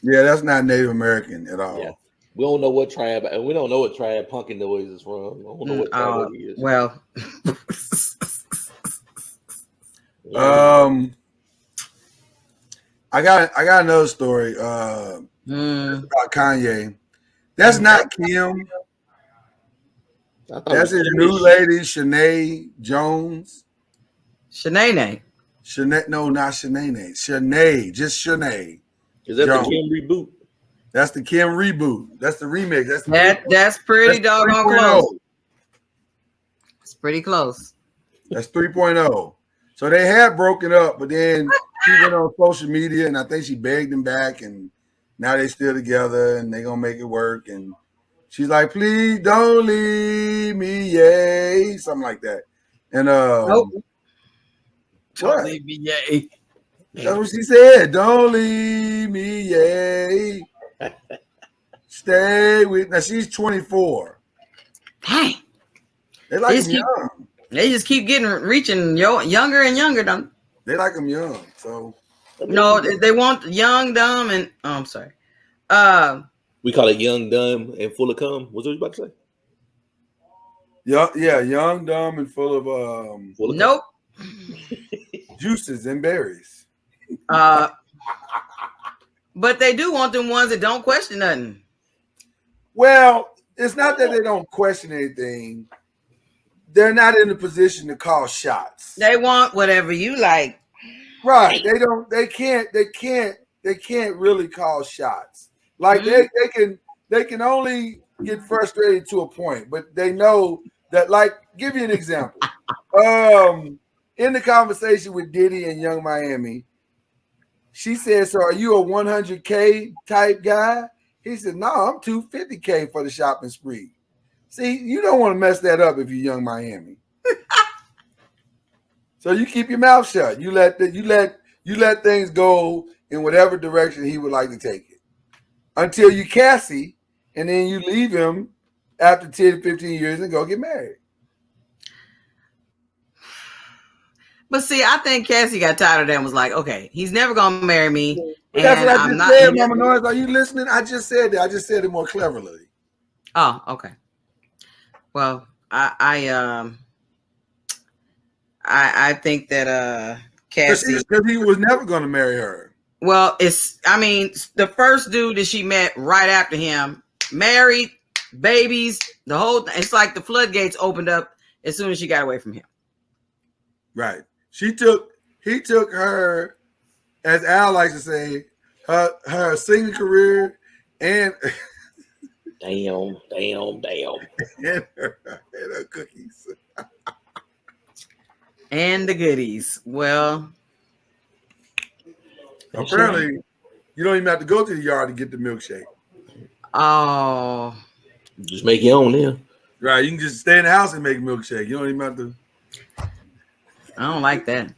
Yeah, that's not Native American at all. Yeah. We don't know what tribe, and we don't know what tribe Talkin NOIZ is from. I don't know what tribe he is. Well, I got another story about Kanye. That's not Kim. That's his new lady, Shanae Jones. Shanae. Shanae, no, not Shanae. Shanae, just Shanae. Is that Jones. The Kim reboot? That's the Kim reboot. That's the remix. That's pretty doggone close. It's pretty close. That's 3.0. So they had broken up, but then she went on social media, and I think she begged him back, and now they still together, and they gonna make it work. And she's like, "Please don't leave me, yay," something like that. And nope. Don't leave me, yay. That's what she said. Don't leave me, yay. Stay with. Now she's 24. Dang. They like him young. They just keep reaching younger and younger, though. They like him young, so. No, they want young, dumb, and I'm sorry. We call it young, dumb, and full of cum. What's what you about to say? Yeah, young, dumb, and full of nope. Juices and berries. But they do want them ones that don't question nothing. Well, it's not that they don't question anything. They're not in a position to call shots. They want whatever you like. Right. They can't really call shots. Like they can only get frustrated to a point, but they know that, like, give you an example. In the conversation with Diddy and Young Miami, she said, "So are you a 100K type guy?" He said, "No, I'm 250K for the shopping spree." See, you don't want to mess that up if you're Young Miami. So you keep your mouth shut. You let things go in whatever direction he would like to take it until you Cassie, and then you leave him after 10, 15 years and go get married. But see, I think Cassie got tired of that and was like, okay, he's never going to marry me. And that's what I just said, Mama Noise. Are you listening? I just said that. I just said it more cleverly. Oh, okay. Well, I think that Cassie, because he was never going to marry her. Well, the first dude that she met right after him, married, babies, the whole thing. It's like the floodgates opened up as soon as she got away from him. Right. He took her, as Al likes to say, her singing career and damn. and her cookies. And the goodies. Well, apparently you don't even have to go to the yard to get the milkshake. Oh. Just make your own now. Right. You can just stay in the house and make milkshake. You don't even have to. I don't like that.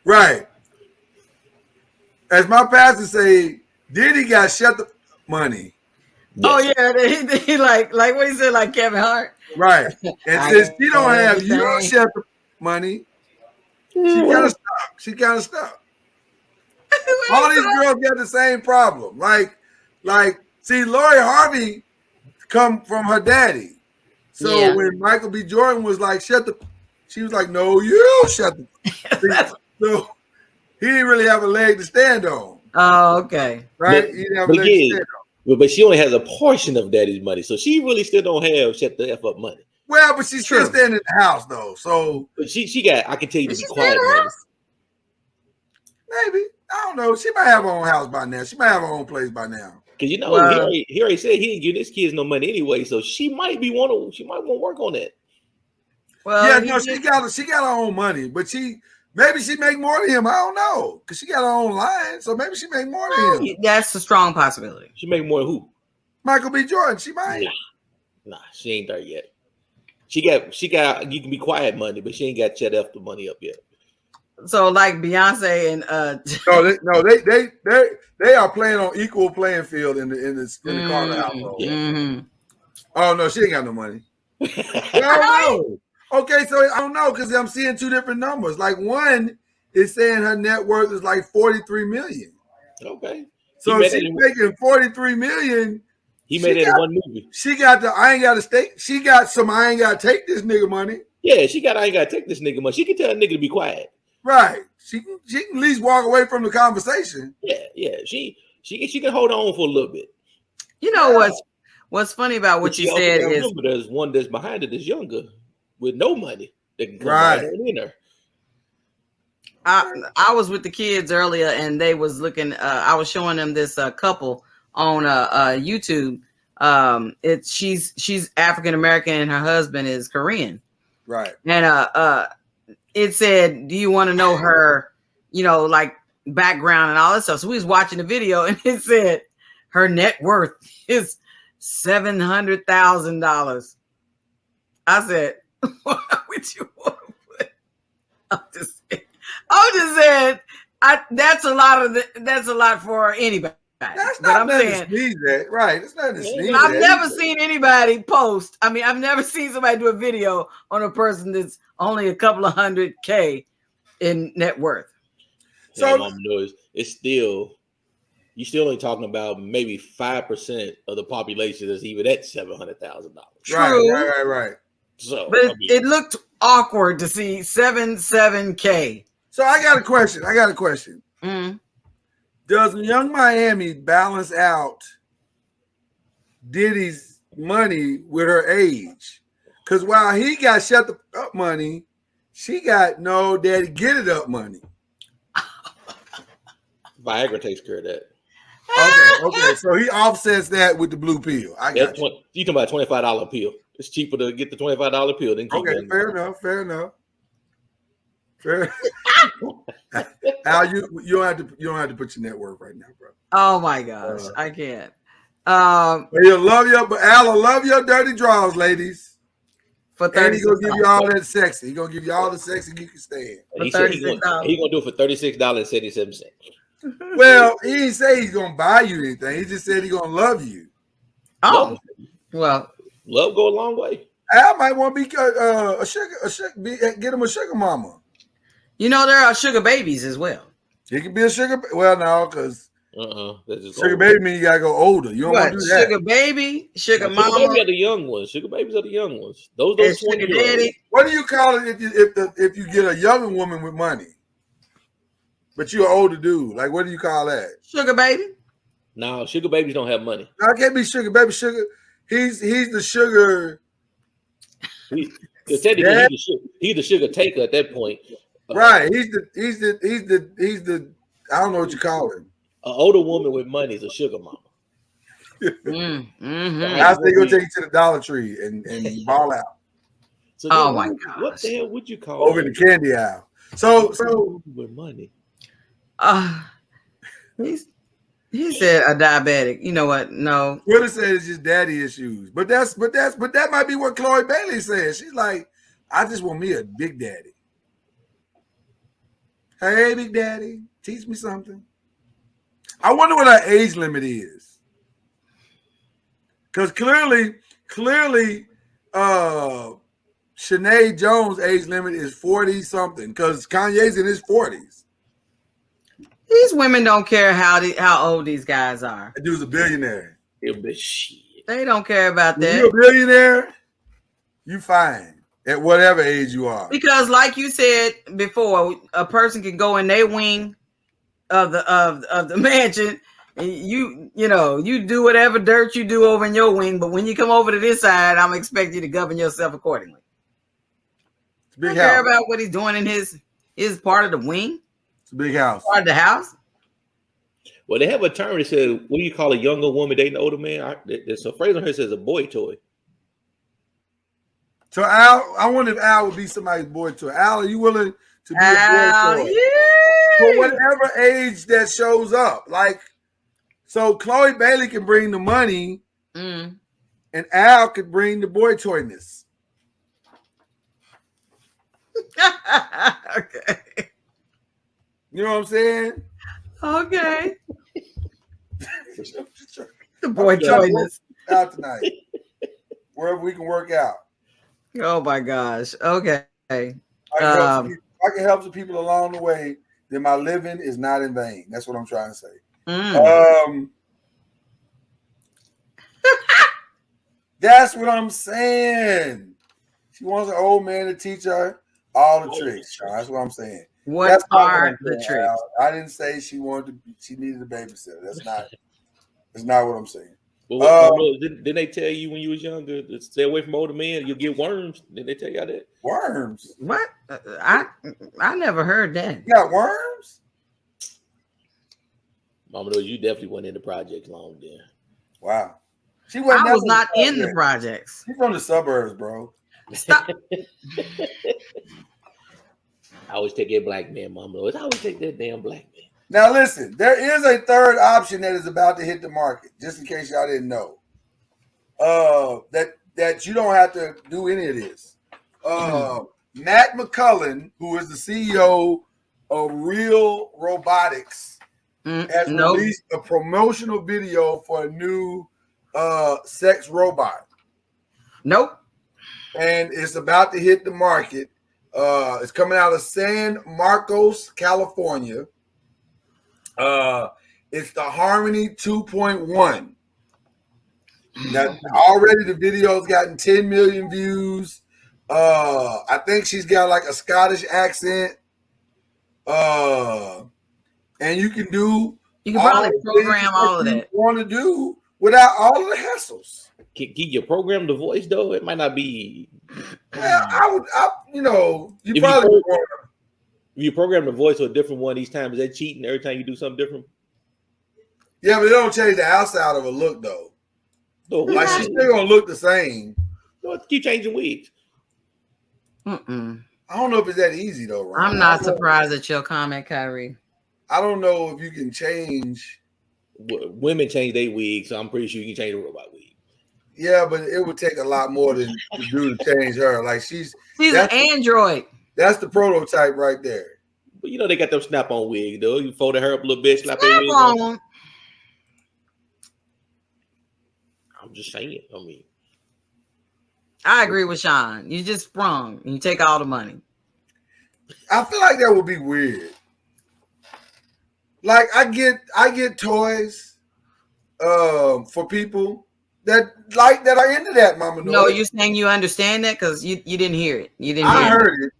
Right. As my pastor say, Diddy got shut the money. Yes. Oh yeah, he like what he said, like Kevin Hart. Right. And since she don't have you shut the money, she kind of stuck. All these girls got the same problem. Like, see, Lori Harvey come from her daddy. So when Michael B. Jordan was like, she was like, no, you shut the. So he didn't really have a leg to stand on. Oh, okay. Right? He didn't have a leg to stand on. But she only has a portion of daddy's money. So she really still don't have shut the F up money. Well, but she's still staying in the house though. So but she got, I can tell you to be quiet. Maybe. I don't know. She might have her own house by now. She might have her own place by now. Because he already said he didn't give his kids no money anyway. So she might want to work on that. Well, she got her own money, but maybe she make more than him. I don't know, because she got her own line, so maybe she make more than him. That's a strong possibility. She make more than who? Michael B. Jordan. She might. Nah, she ain't there yet. She got. You can be quiet money, but she ain't got shut F the money up yet. So like Beyonce and they are playing on equal playing field in the Carter household. Mm-hmm. Oh no, she ain't got no money. I don't know. Okay, so I don't know because I'm seeing two different numbers. Like one is saying her net worth is like 43 million. Okay. So she's making 43 million. He made it in one movie. She got the I ain't got to stay. She got some I ain't got to take this nigga money. Yeah, I ain't got to take this nigga money. She can tell a nigga to be quiet. Right. She can at least walk away from the conversation. Yeah. She can hold on for a little bit. You know what's funny about what you said is there's one that's behind it that's younger with no money that can come right on in there. I was with the kids earlier and they was looking. I was showing them this couple on YouTube. She's African American and her husband is Korean. Right. And it said, "Do you want to know her? Like background and all that stuff." So we was watching the video and it said her net worth is $700,000. I said, "What would you want to put?" I'm just saying, that's a lot for anybody. That's not nothing to sneeze at, right? It's nothing to sneeze at. I've never seen anybody post. I mean, I've never seen somebody do a video on a person that's only a couple of $100K in net worth. So it's still, you still only talking about maybe 5% of the population that's even at $700,000. True. Right. So, but it looked awkward to see 7K. So I got a question. Mm-hmm. Does Young Miami balance out Diddy's money with her age? Because while he got shut up money, she got no daddy get it up money. Viagra takes care of that. Okay. So he offsets that with the blue pill. I got you. You talking about $25 pill? It's cheaper to get the $25 pill than keep it. Fair enough. Al, you don't have to put your net worth right now, bro. Oh my gosh, I can't. But he'll love your, but Al will love your dirty draws, ladies. For 30, and he's gonna give you all that sexy. He's gonna give you all the sexy you can stand. He said he's gonna do it for $36.77. Well, he didn't say he's gonna buy you anything. He just said he's gonna love you. Oh, well, love go a long way. Al might want to be get him a sugar mama. There are sugar babies as well. He can be a sugar. Well, no, because sugar baby means you gotta go older. You don't want to do that. Sugar baby, sugar mama. Sugar baby are the young ones. Sugar babies are the young ones. Those sugar daddy. What do you call it if you get a younger woman with money, but you're an older dude? Like, what do you call that? Sugar baby. No, sugar babies don't have money. No, I can't be sugar baby. Sugar. He's the sugar. He's the sugar taker at that point. Right. He's the I don't know what you call him. An older woman with money is a sugar mama. I think he'll take you to the Dollar Tree and ball out. So my God! What the hell would you call over in the candy aisle? So with money. He said a diabetic. You know what? No. Twitter said it's just daddy issues, but that might be what Chloe Bailey says. She's like, I just want me a big daddy. Hey, big daddy, teach me something. I wonder what our age limit is. Because clearly, Sinead Jones' age limit is 40-something. Because Kanye's in his 40s. These women don't care how old these guys are. That dude's a billionaire. They don't care about that. If you're a billionaire, you fine at whatever age you are. Because, like you said before, a person can go in their wing of the mansion, and you do whatever dirt you do over in your wing. But when you come over to this side, I'm expecting you to govern yourself accordingly. It's a big house. Care about what he's doing in his part of the wing. It's a big house. Part of the house. Well, they have a term that says, what do you call a younger woman dating an older man? There's a phrase on here that says a boy toy. So Al, I wonder if Al would be somebody's boy toy. Al, are you willing to be a boy toy? Yeah. For whatever age that shows up. Like, so Chloe Bailey can bring the money and Al could bring the boy toyness. Okay. You know what I'm saying? Okay. The boy toyness. Out tonight. Wherever we can work out. Oh my gosh. Okay. I can help some people along the way then my living is not in vain. That's what I'm trying to say. That's what I'm saying. She wants an old man to teach her all the tricks. That's what I'm saying. What are the tricks? I didn't say she needed a babysitter. That's not what I'm saying. Well, didn't they tell you when you was younger to stay away from older men? You'll get worms. Didn't they tell you that? Worms? What? I never heard that. You got worms? Mama knows you definitely went into projects long then. Wow. I was not in the projects. She's from the suburbs, bro. Stop. I always take that black man, Mama knows. I always take that damn black man. Now listen, there is a third option that is about to hit the market, just in case y'all didn't know. That you don't have to do any of this. Matt McCullen, who is the CEO of Real Robotics, has released a promotional video for a new sex robot. Nope. And it's about to hit the market. It's coming out of San Marcos, California. It's the Harmony 2.1. Now, already the video's gotten 10 million views. I think she's got like a Scottish accent. And you can probably program all of that. You want to do without all of the hassles. Can you program the voice though? It might not be. Well, you if probably you program the voice to a different one each time. Is that cheating every time you do something different? Yeah, but it don't change the outside of a look though. No, like she's still gonna look the same. No, keep changing wigs. I don't know if it's that easy though, right? I'm not surprised at your comment, Kyrie. I don't know if you can change. Women change their wigs, so I'm pretty sure you can change a robot wig. Yeah, but it would take a lot more than to do to change her. Like she's an android. That's the prototype right there. But you know they got them snap-on wigs though. You fold her up a little bit, slap her wig on. I'm just saying. I agree with Sean. You just sprung and you take all the money. I feel like that would be weird. Like I get toys for people that are into that, Mama. No, you're saying you understand that because you didn't hear it. You didn't. I heard it.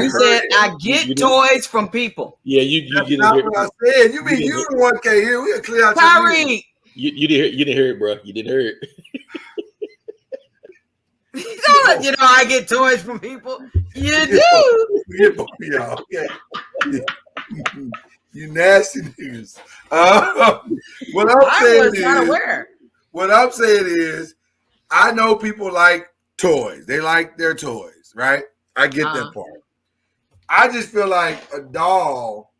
You said I get toys from people. Yeah, you didn't not hear what I said. You mean you the one can't hear? We'll clear out Kyrie. You didn't hear it, bro. You didn't hear it. I get toys from people. You do. Y'all. Okay. You nasty niggas. What I'm saying is, I know people like toys. They like their toys, right? I get that part. I just feel like a doll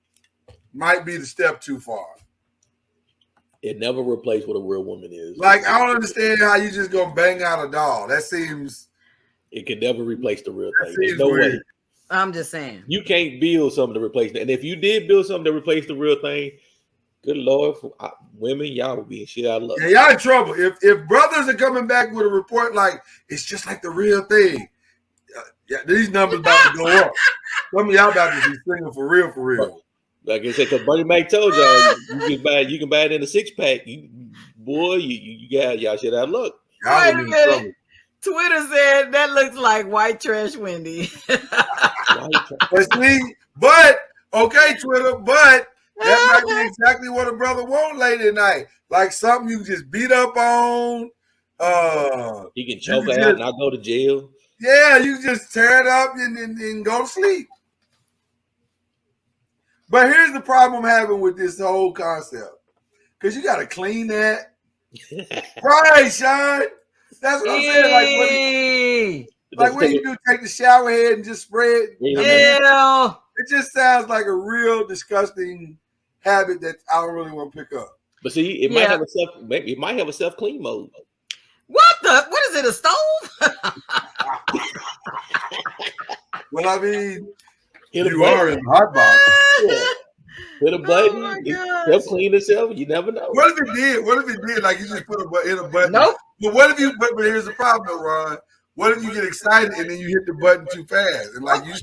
might be the step too far. It never replaced what a real woman is. Like, I don't understand how you just gonna bang out a doll. That seems. It could never replace the real thing. There's no way. I'm just saying. You can't build something to replace that. And if you did build something to replace the real thing, good Lord, for women, y'all would be shit out of luck. Yeah, y'all in trouble. If brothers are coming back with a report like it's just like the real thing, yeah, these numbers about to go up. Some of y'all about to be singing for real. Like I said, because Bernie Mac told y'all you can buy it in a 6-pack. You got y'all shit out of luck. Wait a minute. Twitter said that looks like white trash Wendy. Okay, Twitter, but that might be exactly what a brother want late at night. Like something you just beat up on. He can choke her out and not go to jail. Yeah, you just tear it up and go to sleep. But here's the problem I'm having with this whole concept. Because you got to clean that. Right, Sean? That's what I'm saying. Like what you do, take the shower head and just spread. Yeah. It just sounds like a real disgusting habit that I don't really want to pick up. But see, it might have a self-clean mode. What is it, a stove? Well, I mean, you are in the hot box. Yeah. Hit a button, self-clean itself. You never know. What if it did? Like you just put in a button. Nope. But what if but here's the problem, though, Ron. What if you get excited and then you hit the button too fast and like you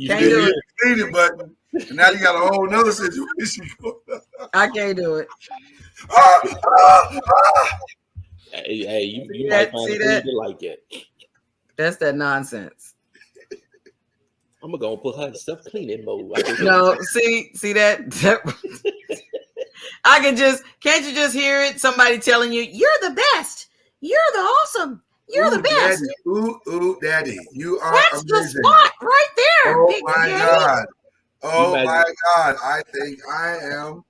You Can't still do here? it. Clean it button. And now you got a whole nother situation going on. I can't do it. Hey, you See might that? find See a queen that? that like it. That's that nonsense. I'm gonna put her in self-cleaning mode. I think No, see that? I can just, can't you just hear it? Somebody telling you, you're the best. You're the awesome. You're the best. Daddy. Ooh, daddy. You are That's the amazing. spot right there. Oh Big my Daddy. God. Oh Imagine- my God. I think I am.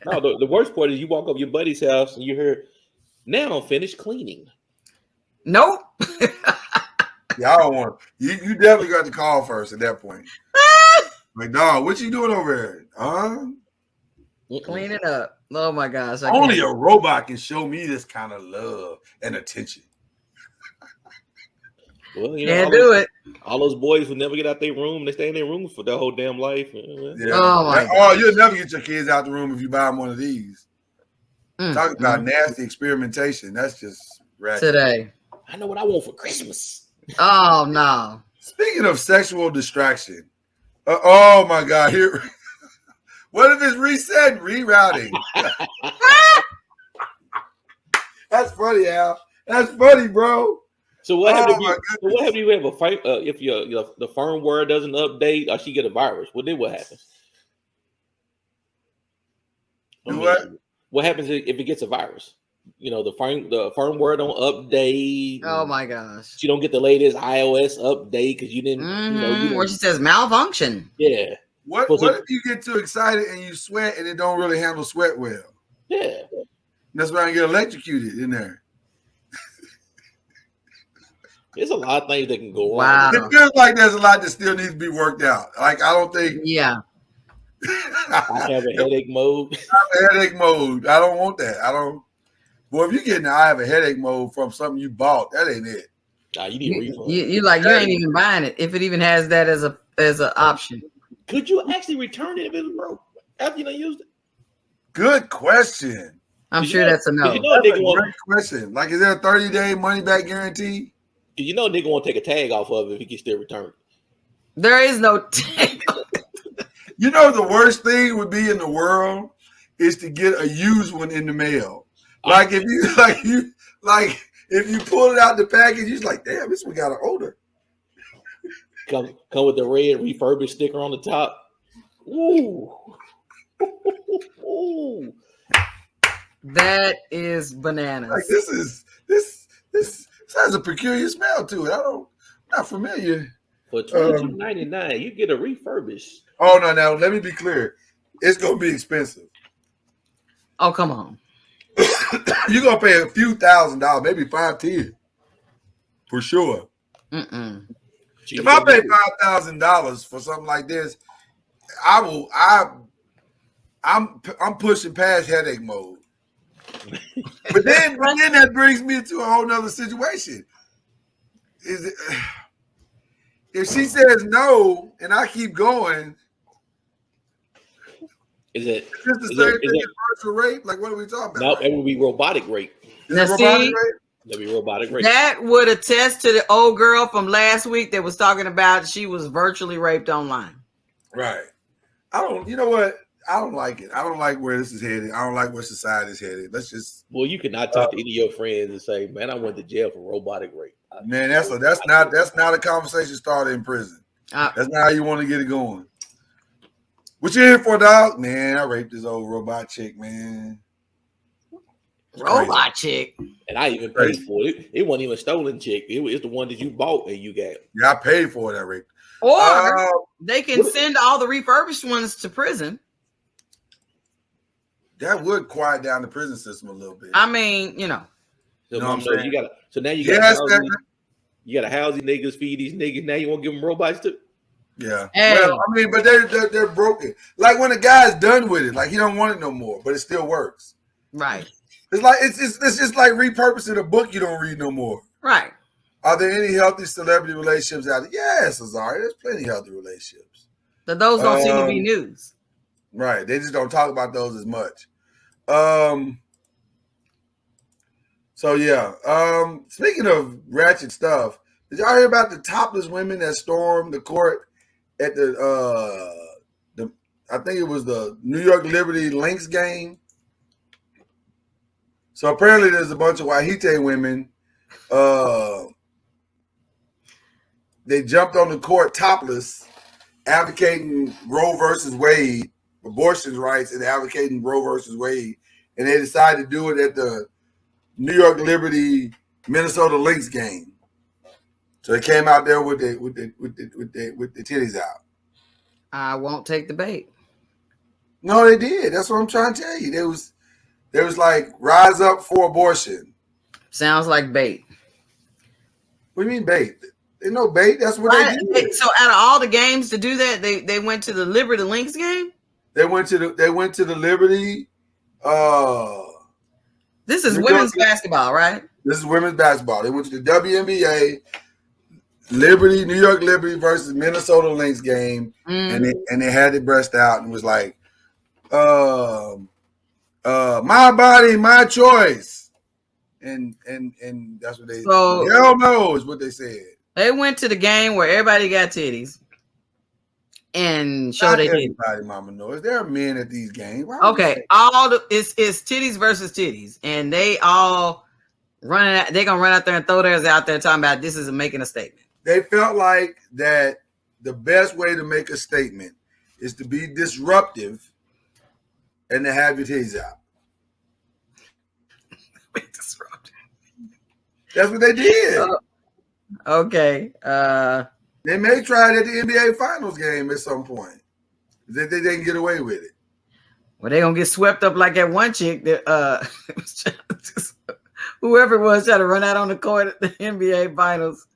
No, the worst part is you walk up your buddy's house and you hear, now I'm finished cleaning. Nope. Yeah, I don't want you definitely got to call first at that point. Like, dog, what you doing over here? Huh? Clean it up. Oh my gosh. I Only can't. a robot can show me this kind of love and attention. Well, you know, Can't do it. all those boys who never get out their room, they stay in their room for their whole damn life. Yeah. Oh my Oh, you'll never get your kids out the room if you buy them one of these. Talking about nasty experimentation. That's just ratchet. Today. I know what I want for Christmas. Oh no. Speaking of sexual distraction, oh my God! Here, what if it's rerouting? That's funny, Al. That's funny, bro. So what happens? Oh, What happens if you have a fight? If the firmware doesn't update, or she get a virus? Well, then what happens? What happens if it gets a virus? You know, the firmware don't update. Oh my gosh. She don't get the latest iOS update because you didn't. Where she says malfunction. Yeah. What if you get too excited and you sweat and it don't really handle sweat well? Yeah. That's why I get electrocuted in there. There's a lot of things that can go Wow. wrong. It feels like there's a lot that still needs to be worked out. Like, I don't think. Yeah. I have a headache mode. Headache mode. I don't want that. I don't. Boy, if you're getting I have a headache mode from something you bought, that ain't it. Nah, you need a refund. You ain't even buying it if it even has that as an option. Could you actually return it if it was broke after you done used it? Good question. I'm sure that's a no. You know, That's a great question. Like, is there a 30-day money back guarantee? You know, a nigga won't take a tag off of it if he can still return it. There is no tag. You know, the worst thing would be in the world is to get a used one in the mail. Like, if you pull it out the package, you're like, damn, this one got an odor. Come with the red refurbished sticker on the top. Ooh. Ooh. That is bananas. Like, this has a peculiar smell to it. I'm not familiar. For $22.99, you get a refurbished. Oh, no, let me be clear. It's gonna be expensive. Oh, come on. You're gonna pay a few $1,000s, maybe $5,000 for sure. Mm-mm. If I pay $5,000 for something like this, I'm pushing past headache mode. But then that brings me to a whole nother situation. Is it, if she says no and I keep going, is it just the same thing as virtual rape? Like, what are we talking about? No, it would be robotic rape. Now, see, that'd be robotic rape. that would attest to the old girl from last week that was talking about she was virtually raped online. Right. You know what? I don't like it. I don't like where this is headed. I don't like where society is headed. Let's just. Well, you cannot talk to any of your friends and say, "Man, I went to jail for robotic rape." Man, that's not a conversation started in prison. That's not how you want to get it going. What you here for, dog? Man, I raped this old robot chick, man. Robot chick. And I even paid for it. It wasn't even a stolen chick. It's the one that you bought and you got. Yeah, I paid for it. I raped. Or they can send all the refurbished ones to prison. That would quiet down the prison system a little bit. I mean, you know. So, what I'm saying? You gotta house these niggas, feed these niggas. Now you want to give them robots too? Yeah. Hey. Well, I mean, but they're broken. Like when a guy's done with it, like he don't want it no more, but it still works. Right. It's like it's just like repurposing a book you don't read no more. Right. Are there any healthy celebrity relationships out there? Yes, Azari. There's plenty of healthy relationships. But those don't seem to be news. Right. They just don't talk about those as much. So yeah. Speaking of ratchet stuff, did y'all hear about the topless women that stormed the court at the I think it was the New York Liberty Lynx game. So apparently there's a bunch of Wahite women. They jumped on the court topless, advocating Roe versus Wade, abortion rights, and advocating Roe versus Wade. And they decided to do it at the New York Liberty Minnesota Lynx game. So they came out there with the titties out. I won't take the bait. No, they did. That's what I'm trying to tell you. There was like rise up for abortion. Sounds like bait. What do you mean bait? There's no bait. That's what they did. So out of all the games to do that, they went to the Liberty Lynx game. They went to the Liberty. This is women's basketball, right? This is women's basketball. They went to the WNBA Liberty, New York Liberty versus Minnesota Lynx game, and they had their breast out and was like, my body, my choice. And that's what they hell no is what they said. They went to the game where everybody got titties and showed their titties. Everybody, mama knows there are men at these games. Okay, it's titties versus titties, and they all running out. They're gonna run out there and throw theirs out there talking about this is making a statement. They felt like that the best way to make a statement is to be disruptive and to have your titties out. Disruptive. That's what they did. Okay. They may try it at the NBA Finals game at some point. They didn't get away with it. Well, they're gonna get swept up like that one chick that whoever it was trying to run out on the court at the NBA Finals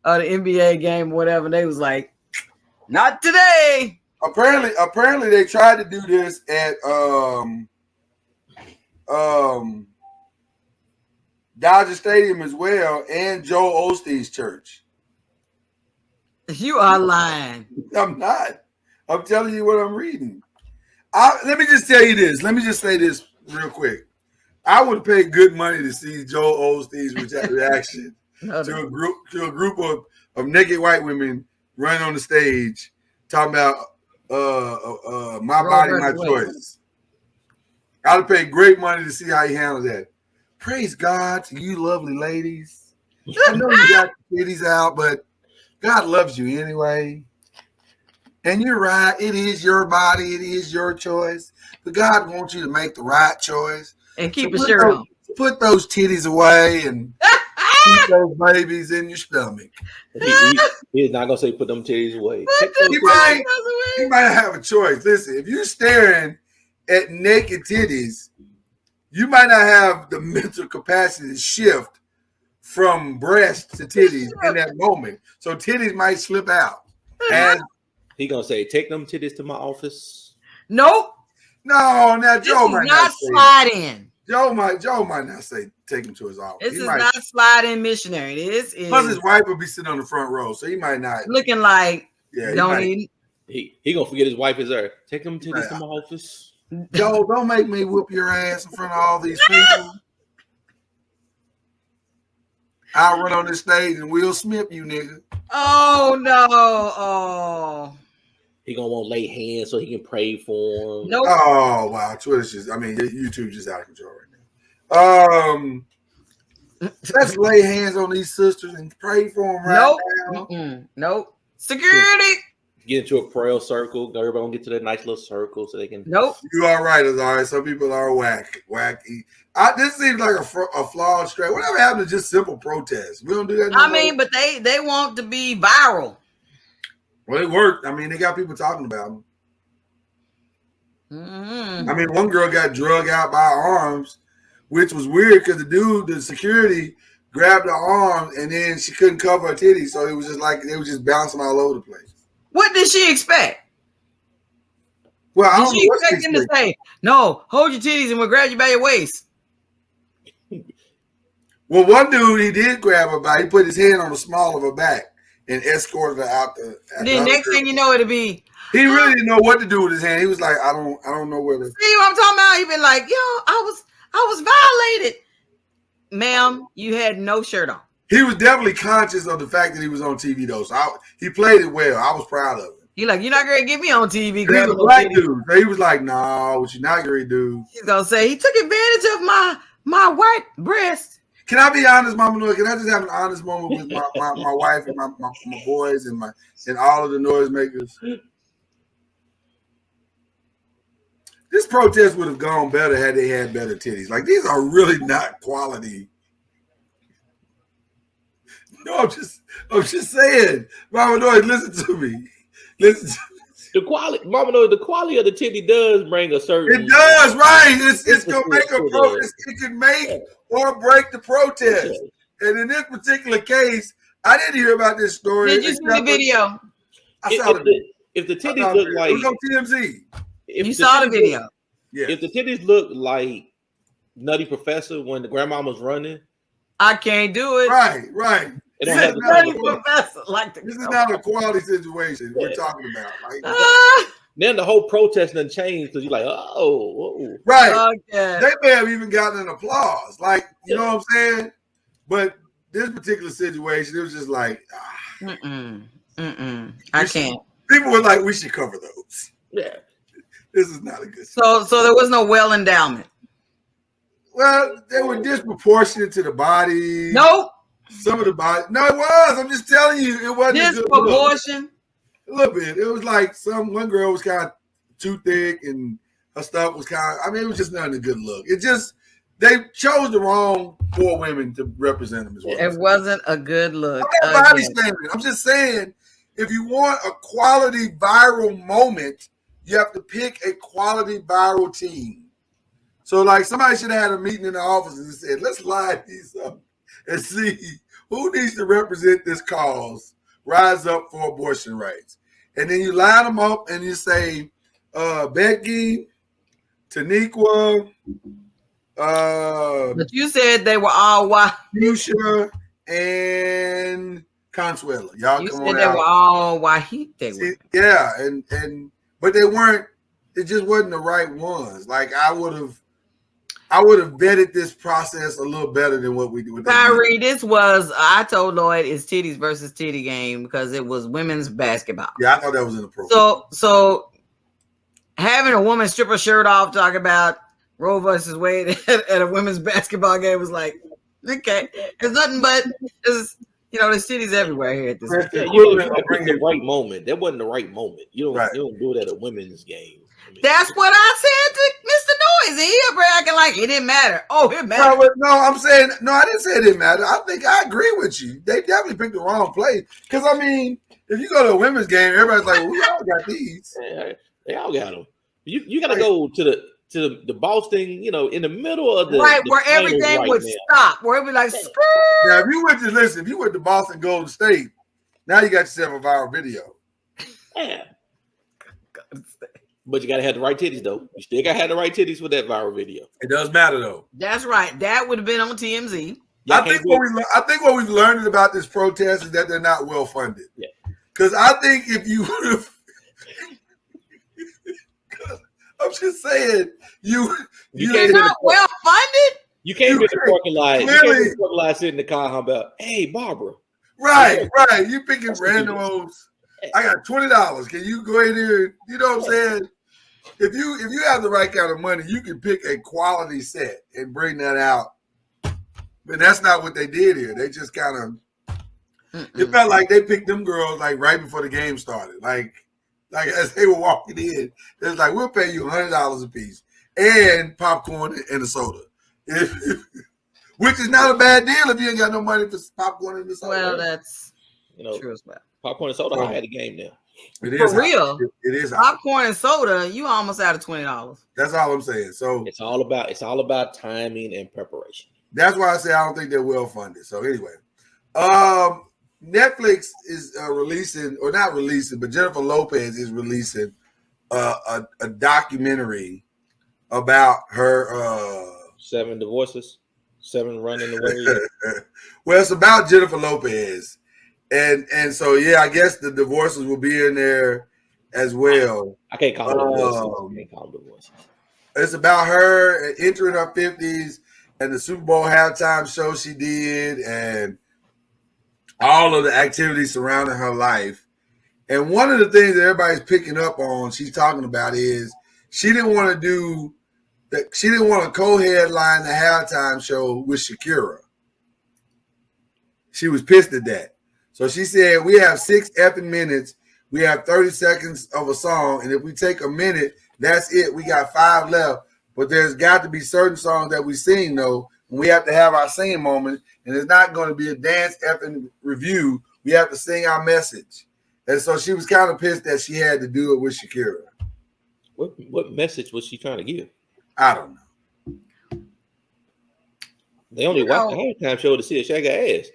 or the NBA game, whatever. They was like, not today. Apparently they tried to do this at Dodger Stadium as well, and Joel Osteen's church. You are lying. I'm not. I'm telling you what I'm reading. Let me just tell you this. Let me just say this real quick. I would pay good money to see Joel Osteen's reaction to a group of naked white women running on the stage talking about my body, my choice. I would pay great money to see how he handled that. Praise God to you lovely ladies. I know you got the titties out, but God loves you anyway. And you're right. It is your body. It is your choice. But God wants you to make the right choice. And keep a shirt on. Put those titties away and keep those babies in your stomach. He's not going to say put them titties away. He might have a choice. Listen, if you're staring at naked titties, you might not have the mental capacity to shift from breast to titties in that moment. So titties might slip out. And he gonna say, take them titties to my office. Nope. No, now Joe might not slide in. Joe might not say take him to his office. This is not slide in missionary. This is plus his wife will be sitting on the front row, so he might not looking like don't need. He gonna forget his wife is there. Take them titties to my office. Joe, don't make me whoop your ass in front of all these people. I'll run on this stage and Will Smith you, nigga. Oh no! Oh. He gonna want to lay hands so he can pray for him. Nope. Oh wow, YouTube just out of control right now. Let's lay hands on these sisters and pray for them right now. Nope. Security. Get into a prayer circle. Everybody gonna get to that nice little circle so they can. Nope. You are right, Azari. Some people are wacky. This seems like a flawed strategy. Whatever happened to just simple protests? We don't do that. But they want to be viral. Well, it worked. I mean, they got people talking about them. Mm-hmm. I mean, one girl got drug out by her arms, which was weird because the security grabbed her arms and then she couldn't cover her titties, so it was just like they were just bouncing all over the place. What did she expect? Well, I did don't she know expect him to say, "No, hold your titties and we'll grab you by your waist"? Well, one dude he did grab her by. He put his hand on the small of her back and escorted her out the. Then next thing you know, it'll be. He really didn't know what to do with his hand. He was like, I don't know where to. See what I'm talking about? He been like, yo, I was violated, ma'am. You had no shirt on. He was definitely conscious of the fact that he was on TV though. So he played it well. I was proud of him. He like, you're not gonna get me on TV. He's a black dude. So he was like, "No, what you not gonna do?" He's gonna say he took advantage of my white breast. Can I be honest, Mama Noise? Can I just have an honest moment with my wife and my boys and all of the noise makers? This protest would have gone better had they had better titties. Like, these are really not quality. No, I'm just saying. Mama Noise, listen to me. Listen to me. The quality, Mama Noise, the quality of the titty does bring a certain. It does, right? It's gonna make a protest. It can make or break the protest. And in this particular case, I didn't hear about this story. Did you see the video? I saw the video. If the titties look like, it was on TMZ. You saw the video. Yeah. If the titties look like Nutty Professor when the grandmama's running, I can't do it. Right. It don't have Nutty Professor, like this is not a quality situation we're talking about. Like, then the whole protest doesn't change because you're like, oh, whoa. Right. Okay. They may have even gotten an applause. Like, you know what I'm saying? But this particular situation, it was just like, I can't. People were like, we should cover those. Yeah. This is not a good So there was no well endowment. Well, they were disproportionate to the body. Nope. Some of the body. No, it was. I'm just telling you, it wasn't disproportion. A little bit. It was like one girl was kind of too thick and her stuff was kind of, it was just not a good look. It just, they chose the wrong 4 women to represent them as well. It wasn't a good look. I'm just saying, if you want a quality viral moment, you have to pick a quality viral team. So, like, somebody should have had a meeting in the office and said, let's line these up and see who needs to represent this cause, rise up for abortion rights. And then you line them up and you say, Becky, Taniqua, but you said they were all white. Fuchsia, and Consuela. Y'all you come said on they out. were all white. Yeah, but they weren't. It just wasn't the right ones. Like, I would have vetted this process a little better than what we do. Kyrie, I told Lloyd it's titties versus titty game because it was women's basketball. Yeah, I thought that was inappropriate. So having a woman strip her shirt off, talk about Roe versus Wade at a women's basketball game was like, okay, it's nothing but there's titties everywhere here at this point. You picked the right moment. That wasn't the right moment. You don't do it at a women's game. That's what I said to Mr. Noise. He up here acting like it didn't matter. Oh, it mattered. No, I'm saying, no, I didn't say it didn't matter. I think I agree with you. They definitely picked the wrong place. Because, if you go to a women's game, everybody's like, well, we all got these. Yeah, they all got them. You got to go to the Boston, in the middle of the where everything would stop. Where it would be like, now, if you went to Boston Golden State, now you got yourself a viral video. Yeah. But you got to have the right titties, though. You still got to have the right titties for that viral video. It does matter, though. That's right. That would have been on TMZ. I think what we've learned about this protest is that they're not well funded. Yeah. Because I think if you would have, I'm just saying, you're not well funded. You can't be in the parking lot. You can't be in the parking lot sitting in the car about, hey, Barbara. Right. You picking randomos. I got $20. Can you go in here? You know what I'm saying? If you have the right kind of money, you can pick a quality set and bring that out. But that's not what they did here. They just kind of, it felt like they picked them girls like right before the game started. Like as they were walking in, they was like, we'll pay you $100 a piece and popcorn and a soda. Which is not a bad deal if you ain't got no money for popcorn and a soda. Well, that's true as well. Popcorn and soda, I had a game now. It is for real. It is popcorn and soda. You almost out of $20. That's all I'm saying. So it's all about timing and preparation. That's why I say I don't think they're well funded. So anyway, Netflix is releasing, or not releasing, but Jennifer Lopez is releasing a documentary about her 7 divorces, 7 running away. Well, it's about Jennifer Lopez. And so, yeah, I guess the divorces will be in there as well. I can't call them divorces. It's about her entering her 50s and the Super Bowl halftime show she did and all of the activities surrounding her life. And one of the things that everybody's picking up on, she's talking about, is she didn't want to do that. She didn't want to co-headline the halftime show with Shakira. She was pissed at that. So she said, we have 6 effing minutes. We have 30 seconds of a song. And if we take a minute, that's it. We got 5 left. But there's got to be certain songs that we sing, though. And we have to have our singing moment. And it's not going to be a dance effing review. We have to sing our message. And so she was kind of pissed that she had to do it with Shakira. What message was she trying to give? I don't know. They only watched the halftime show to see a shake her ass.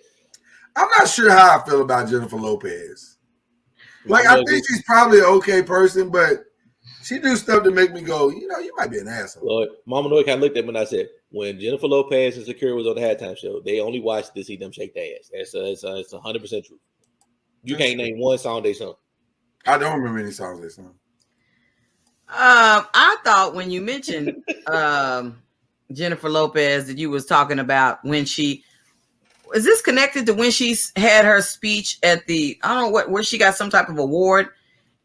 I'm not sure how I feel about Jennifer Lopez. Like, I think she's probably an okay person, but she do stuff to make me go, you might be an asshole. Lord, Mama Noy kind of looked at me and I said, when Jennifer Lopez and Shakira was on the halftime show, they only watched to see them shake their ass. It's 100% true. You can't name one song they sung. I don't remember any songs they sung. I thought when you mentioned Jennifer Lopez that you was talking about when she is this connected to when she had her speech at the where she got some type of award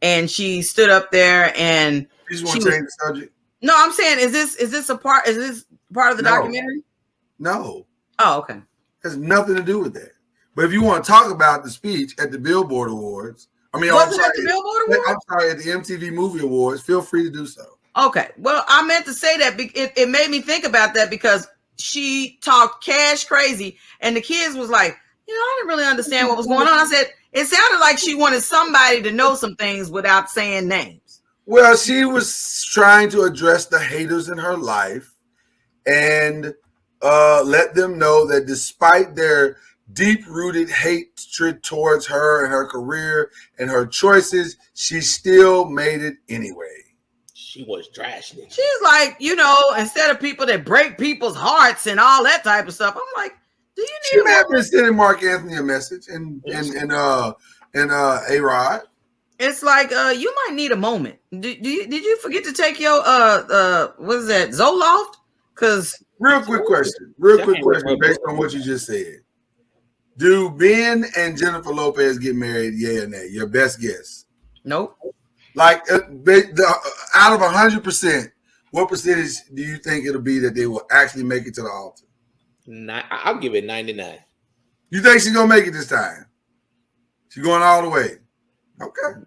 and she stood up there and you just want to change the subject? No, I'm saying is this part of the documentary? No. Oh, okay. Has nothing to do with that. But if you want to talk about the speech at the Billboard Awards, at the Billboard Awards? I'm sorry, at the MTV Movie Awards, feel free to do so. Okay. Well, I meant to say that it made me think about that because she talked cash crazy and the kids was like, I didn't really understand what was going on. I said, it sounded like she wanted somebody to know some things without saying names. Well, she was trying to address the haters in her life and let them know that despite their deep-rooted hatred towards her and her career and her choices, she still made it anyway. She was trash. She's like, instead of people that break people's hearts and all that type of stuff, I'm like, do you need? She may have been sending Mark Anthony a message and A-Rod. It's like you might need a moment. Did you forget to take your what is that, Zoloft? Because real quick question based on what you just said. Do Ben and Jennifer Lopez get married? Yeah or nay? Your best guess. Nope. Like out of 100%, what percentage do you think it'll be that they will actually make it to the altar? I'll give it 99. You think she's gonna make it this time? She's going all the way. Okay.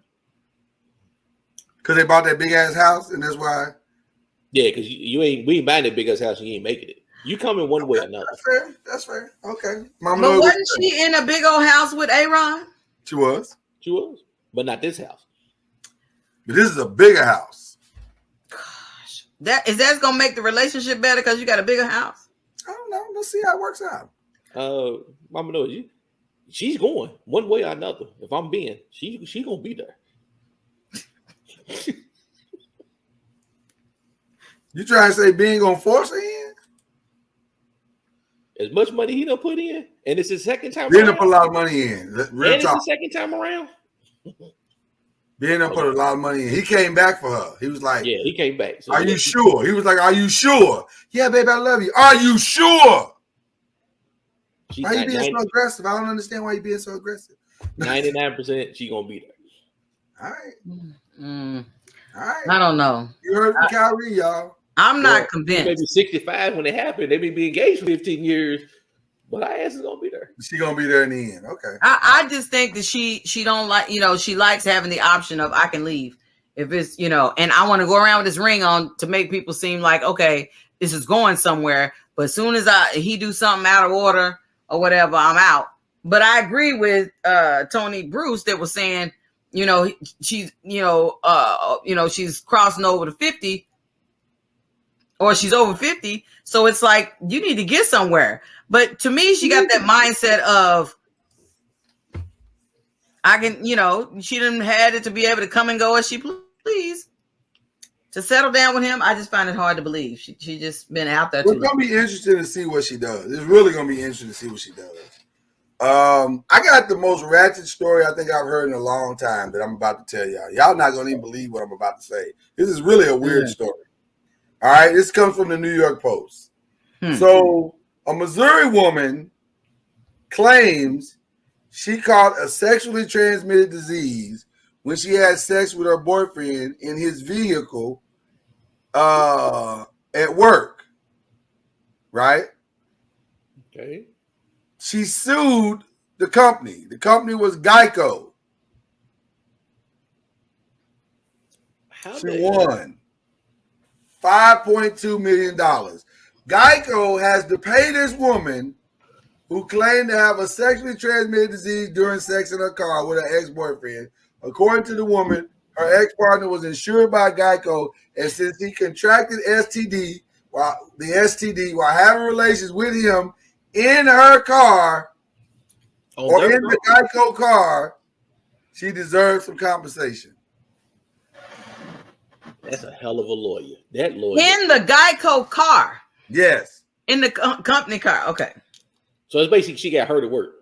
Because they bought that big ass house, and that's why. Yeah, because we ain't buying that big ass house, you ain't making it. You coming one way or another. That's fair. Okay. But wasn't she in a big old house with A-Rod? She was, but not this house. But this is a bigger house. Gosh, that's gonna make the relationship better because you got a bigger house. I don't know. Let's see how it works out. Mama knows she's going one way or another. If I'm being, she gonna be there. You trying to say Ben gonna force her in? As much money he done put in, and it's his second time. Ben done put a lot of money in. It's the second time around. Ben done put a lot of money in. He came back for her. He was like, "Yeah, he came back." So are you sure? He was like, "Are you sure?" Yeah, babe, I love you. Are you sure? Why are you being so aggressive? I don't understand why you being so aggressive. 99%, she gonna be there. All right. All right. I don't know. You heard from Kyrie, y'all. I'm not convinced. Maybe 65 when it happened. They may be engaged for 15 years, but our ass is gonna be there. She gonna be there in the end. Okay. I just think that she don't like, she likes having the option of I can leave if it's, and I want to go around with this ring on to make people seem like, okay, this is going somewhere. But as soon as he do something out of order or whatever, I'm out. But I agree with Tony Bruce that was saying, she's, she's crossing over to 50 or she's over 50. So it's like, you need to get somewhere. But to me, she got that mindset of, I can, she didn't had it to be able to come and go as she please. To settle down with him, I just find it hard to believe. She just been out there. It's gonna be interesting to see what she does. It's really gonna be interesting to see what she does. I got the most ratchet story I think I've heard in a long time that I'm about to tell y'all. Y'all not gonna even believe what I'm about to say. This is really a weird story. All right, this comes from the New York Post. So a Missouri woman claims she caught a sexually transmitted disease when she had sex with her boyfriend in his vehicle at work, right? Okay. She sued the company. The company was Geico. She won $5.2 million. Geico has to pay this woman who claimed to have a sexually transmitted disease during sex in her car with her ex-boyfriend. According to the woman, her ex-partner was insured by Geico, and since he contracted STD while having relations with him in her car or in the Geico car, she deserves some compensation. That's a hell of a lawyer. That lawyer. In the Geico car. Yes. In the company car. Okay. So it's basically she got hurt at work.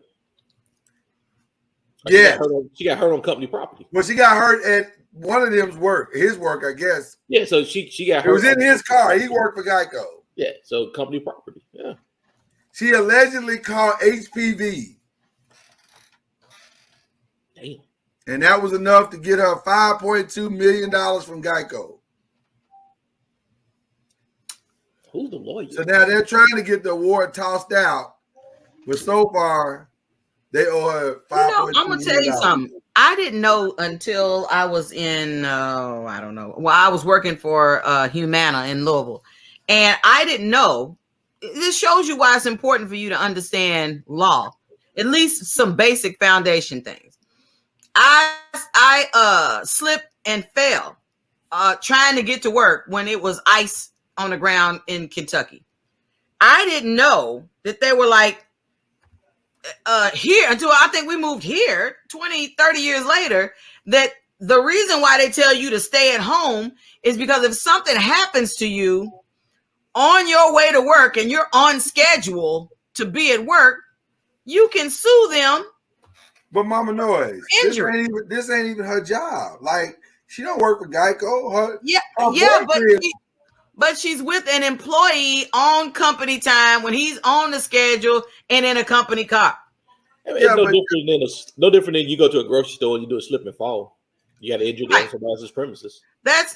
Yeah. She got hurt on company property. Well, she got hurt at one of them's work, his work, I guess. Yeah, so she got hurt. It was in his car. He worked for Geico. Yeah, so company property. Yeah. She allegedly caught HPV. Damn. And that was enough to get her $5.2 million from Geico. Who's the lawyer? So now they're trying to get the award tossed out, but so far they owe her $5.2 I'm gonna tell you something. I didn't know until I was in I don't know. Well, I was working for Humana in Louisville, and I didn't know. This shows you why it's important for you to understand law, at least some basic foundation things. I slipped and fell trying to get to work when it was ice on the ground in Kentucky. I didn't know that they were like here until I think we moved here 20, 30 years later, that the reason why they tell you to stay at home is because if something happens to you on your way to work and you're on schedule to be at work, you can sue them. But Mama Noise, injury. This ain't even her job. Like, she don't work for Geico. But she's with an employee on company time when he's on the schedule and in a company car. I mean, it's no different than you go to a grocery store and you do a slip and fall. You got to injure them on somebody else's premises. Then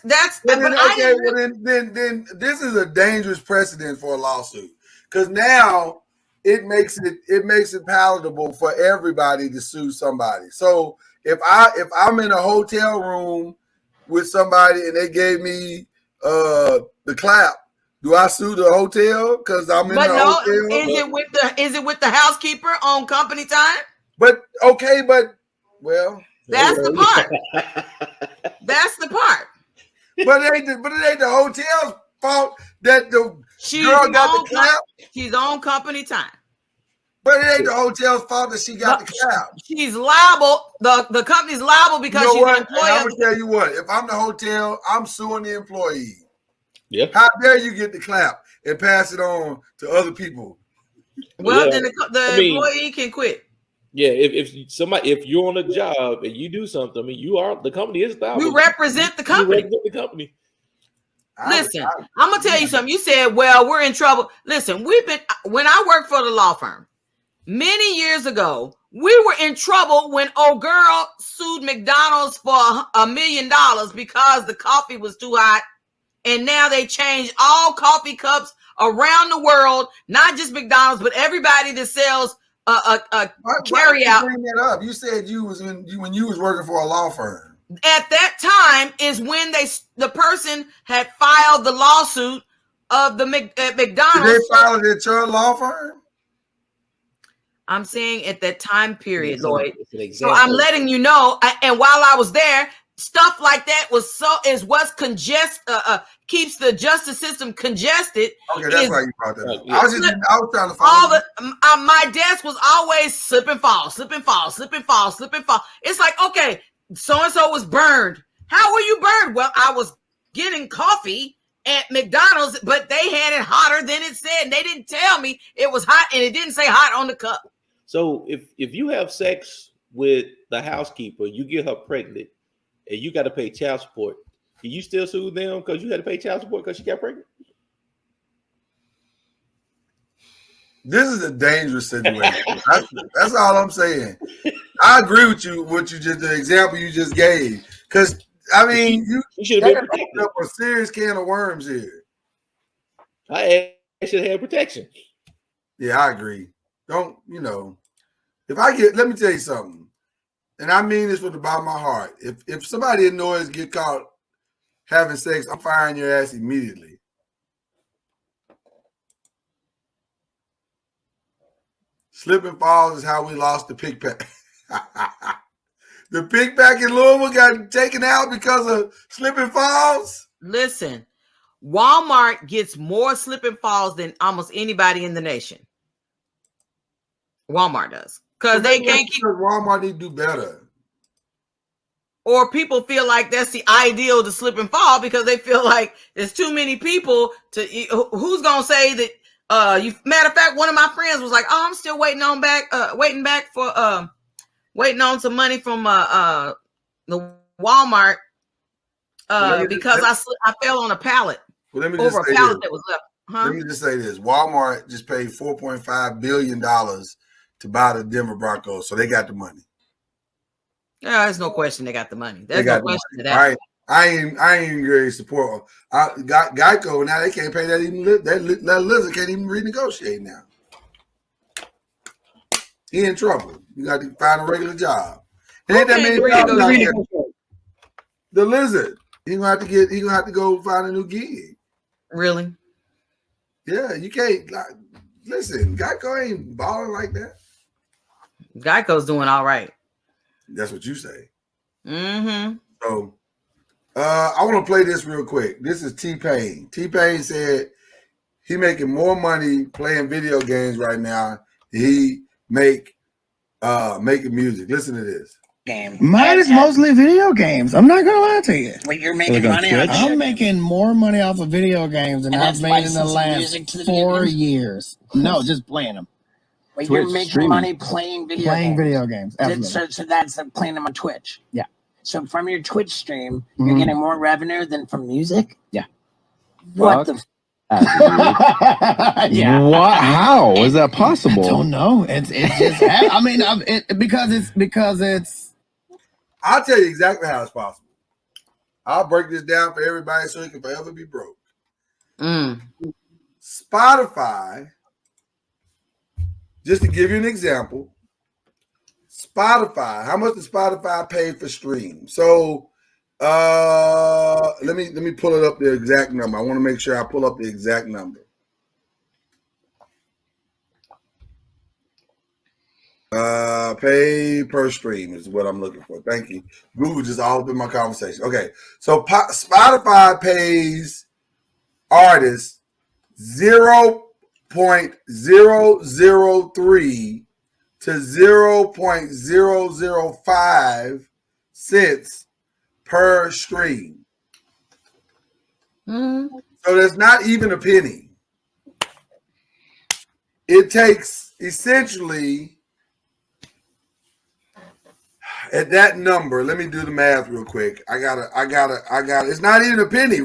this is a dangerous precedent for a lawsuit, because now it makes it palatable for everybody to sue somebody. So if I'm in a hotel room with somebody and they gave me the clap, do I sue the hotel because I'm in the hotel? Is it with the housekeeper on company time? But that's the part. That's the part. But it ain't the hotel's fault that the girl got the clap. She's on company time. But it ain't the hotel's fault that she got the clap. She's liable. The company's liable because she's an employee. I'm gonna tell you what. If I'm the hotel, I'm suing the employee. Yeah. How dare you get the clap and pass it on to other people? Well, then the employee can quit. Yeah, if you're on a job and you do something, I mean, the company is liable. You represent the company. Listen, I'm gonna tell you something. You said, "Well, we're in trouble." Listen, when I worked for the law firm many years ago, we were in trouble when old girl sued McDonald's for $1 million because the coffee was too hot. And now they changed all coffee cups around the world, not just McDonald's, but everybody that sells carry out. Bring that up. You said when you was working for a law firm. At that time is when the person had filed the lawsuit of the McDonald's. Did they file it at your law firm? I'm saying at that time period, Lloyd. So I'm letting you know. And while I was there, stuff like that keeps the justice system congested. Okay, that's why you brought that up. I was trying to follow. My desk was always slip and fall, slip and fall, slip and fall, slip and fall. It's like, okay, so and so was burned. How were you burned? Well, I was getting coffee at McDonald's, but they had it hotter than it said. And they didn't tell me it was hot, and it didn't say hot on the cup. So if you have sex with the housekeeper, you get her pregnant, and you got to pay child support, can you still sue them because you had to pay child support because she got pregnant? This is a dangerous situation. That's all I'm saying. I agree with you. The example you just gave, because I mean, you should have been opened protected. up a serious can of worms here. I should have protection. Yeah, I agree. Don't let me tell you something, and I mean this from the bottom of my heart. If somebody in Noiz get caught having sex, I'm firing your ass immediately. Slip and falls is how we lost the pick pack. The pick pack in Louisville got taken out because of slip and falls. Listen, Walmart gets more slip and falls than almost anybody in the nation. Walmart does, because they can't keep. Walmart need to do better. Or people feel like that's the ideal to slip and fall because they feel like there's too many people to. Who's gonna say that? Matter of fact, one of my friends was like, "Oh, I'm still waiting on some money from the Walmart because I fell on a pallet over a pallet that was left." Huh? Let me just say this: Walmart just paid $4.5 billion to buy the Denver Broncos, so they got the money. Yeah, there's no question they got the money. There's no question to that. All right. I ain't ready to support. Got Geico now. They can't pay that even. That lizard can't even renegotiate now. He in trouble. You got to find a regular job. Ain't that many jobs? The lizard. He gonna have to go find a new gig. Really? Yeah, you can't. Listen, Geico ain't balling like that. Geico's doing all right. That's what you say. Mm-hmm. So. I want to play this real quick. This is T-Pain. T-Pain said he making more money playing video games right now than he making music. Listen to this. Mine is mostly video games. I'm not gonna lie to you. Well, you're making money on I'm making more money off of video games than I've made in the last 4 years. No, just playing them. Well, you're making money playing video games. Absolutely. So that's playing them on Twitch. Yeah. So from your Twitch stream, you're getting more revenue than from music? Yeah. What the? Yeah. What? How is that possible? I don't know. It's just. I mean, because it's. I'll tell you exactly how it's possible. I'll break this down for everybody so it can forever be broke. Spotify. Just to give you an example. Spotify, how much does Spotify pay for streams? So let me pull it up the exact number. I want to make sure I pull up the exact number. Pay per stream is what I'm looking for. Thank you. Google just all up in my conversation. Okay, so Spotify pays artists 0.003 to 0.005 cents per stream. So that's not even a penny. It takes essentially at that number. Let me do the math real quick. I got it's not even a penny.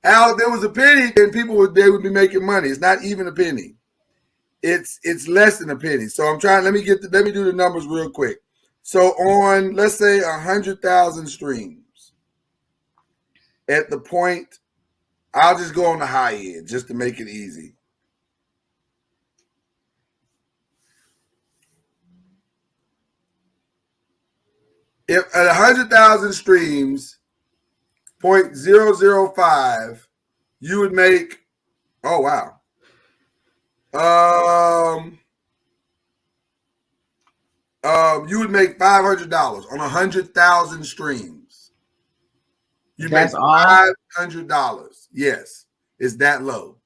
Al, if there was a penny, then they would be making money. It's not even a penny. It's less than a penny. So I'm trying. Let me do the numbers real quick. So on, let's say 100,000 streams, at the point, I'll just go on the high end just to make it easy. If at 100,000 streams, 0.005, you would make. Oh wow. You would make $500 on 100,000 streams. You make $500. Yes, it's that low.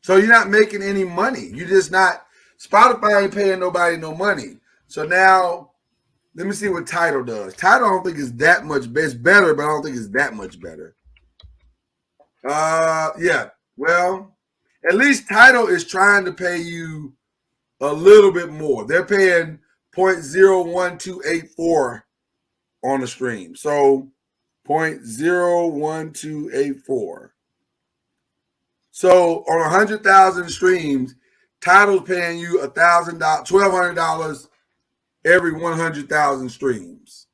So you're not making any money. You're just not. Spotify ain't paying nobody no money. So now, let me see what Tidal does. Tidal, I don't think is that much. It's better, but I don't think it's that much better. Yeah. Well, at least Tidal is trying to pay you a little bit more. They're paying 0.01284 on the stream. So 0.01284. So on 100,000 streams, Tidal's paying you $1,000, $1,200 every 100,000 streams.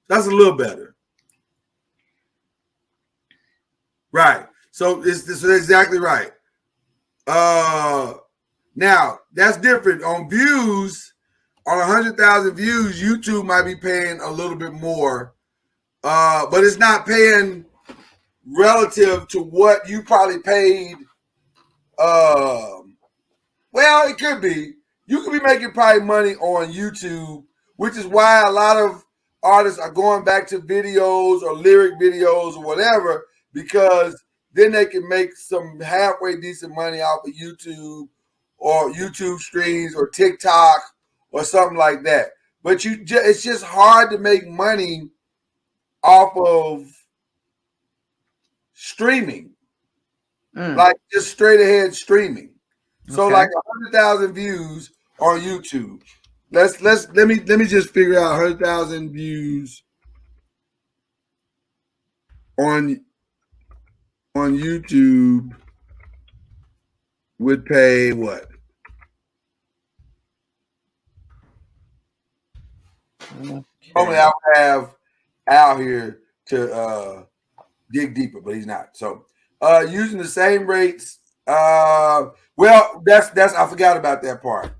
That's a little better. Right. So this is exactly right. Now that's different on views. On 100,000 views, YouTube might be paying a little bit more, but it's not paying relative to what you probably paid. Well, it could be. You could be making probably money on YouTube, which is why a lot of artists are going back to videos or lyric videos or whatever, because then they can make some halfway decent money off of YouTube or YouTube streams or TikTok or something like that. But it's just hard to make money off of streaming, like just straight ahead streaming. So like 100,000 views on YouTube. Let me just figure out 100,000 views on YouTube would pay what? Normally I would have Al here to dig deeper, but he's not. So using the same rates. Well, that's I forgot about that part.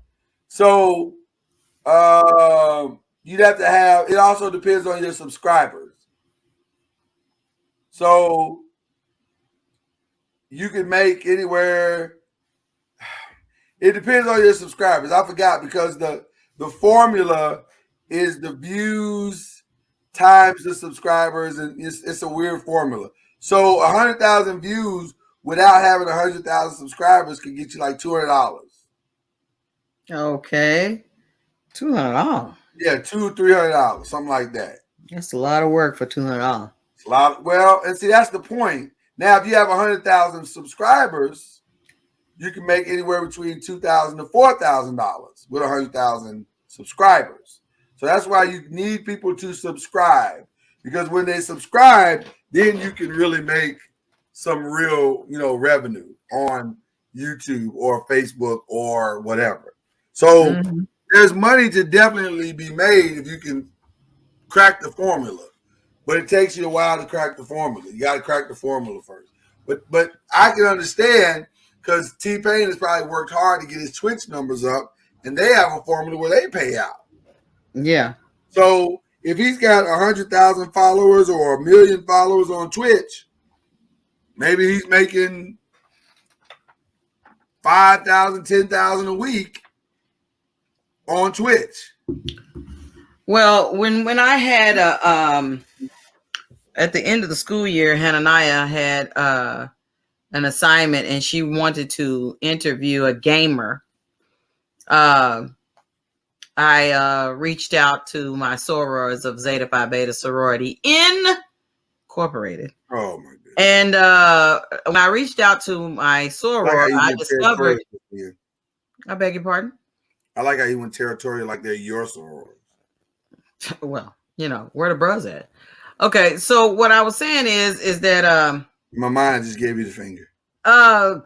So you'd have to have. It also depends on your subscribers. So you can make anywhere. It depends on your subscribers. I forgot because the formula is the views times the subscribers, and it's a weird formula. So 100,000 views without having 100,000 subscribers can get you like $200. Okay, $200. Yeah, $200-$300, something like that. That's a lot of work for $200. It's a lot. Well, and see, that's the point. Now, if you have 100,000 subscribers, you can make anywhere between $2,000 to $4,000 with 100,000 subscribers. So that's why you need people to subscribe, because when they subscribe, then you can really make some real, revenue on YouTube or Facebook or whatever. So there's money to definitely be made if you can crack the formula, but it takes you a while to crack the formula. You got to crack the formula first. But I can understand, because T-Pain has probably worked hard to get his Twitch numbers up, and they have a formula where they pay out. Yeah. So if he's got 100,000 followers or 1 million followers on Twitch, maybe he's making 5,000, 10,000 a week on Twitch. Well, when I had at the end of the school year, Hananiah had an assignment, and she wanted to interview a gamer. I reached out to my sorors of Zeta Phi Beta Sorority Incorporated. Oh my goodness. And when I reached out to my soror, I discovered. I beg your pardon? I like how you went territorial, like they're your sorors. Well, where the bros at? Okay, so what I was saying is that my mind just gave you the finger. I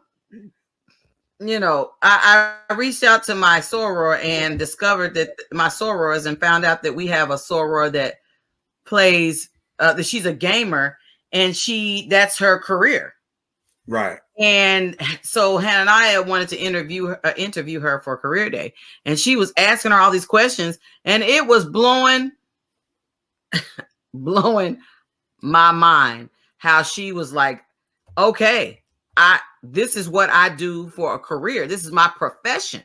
reached out to my soror and discovered that my sorors, and found out that we have a soror that plays that she's a gamer, and that's her career. Right. And so Hananiah wanted to interview her for Career Day, and she was asking her all these questions, and it was blowing my mind how she was like, okay, this is what I do for a career. This is my profession.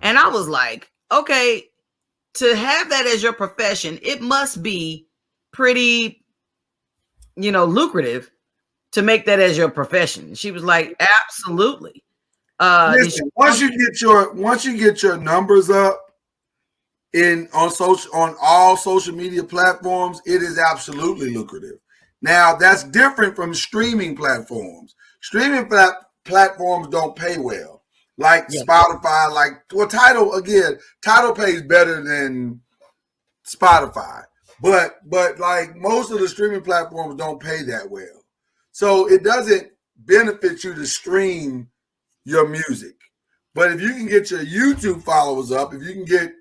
And I was like, okay, to have that as your profession, it must be pretty, lucrative to make that as your profession. She was like, absolutely. Listen, once you get your numbers up on all social media platforms, it is absolutely lucrative. Now, that's different from streaming platforms. Streaming platforms don't pay well, like Spotify, Tidal pays better than Spotify, but like most of the streaming platforms don't pay that well. So it doesn't benefit you to stream your music. But if you can get your YouTube followers up, if you can get,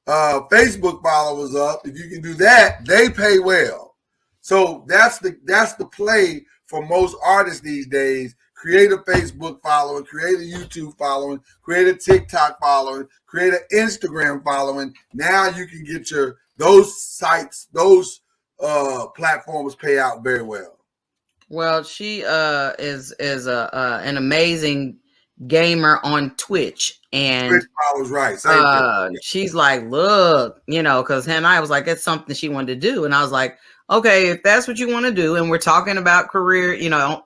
Facebook followers up, if you can do that, they pay well. So that's the play for most artists these days. Create a Facebook following, create a YouTube following, create a TikTok following, create an Instagram following. Now you can get those sites, those platforms pay out very well. Well, she is an amazing gamer on Twitch, and Twitch followers, right? Same she's like, look, because him and I was like, that's something she wanted to do, and I was like, okay, if that's what you want to do, and we're talking about career,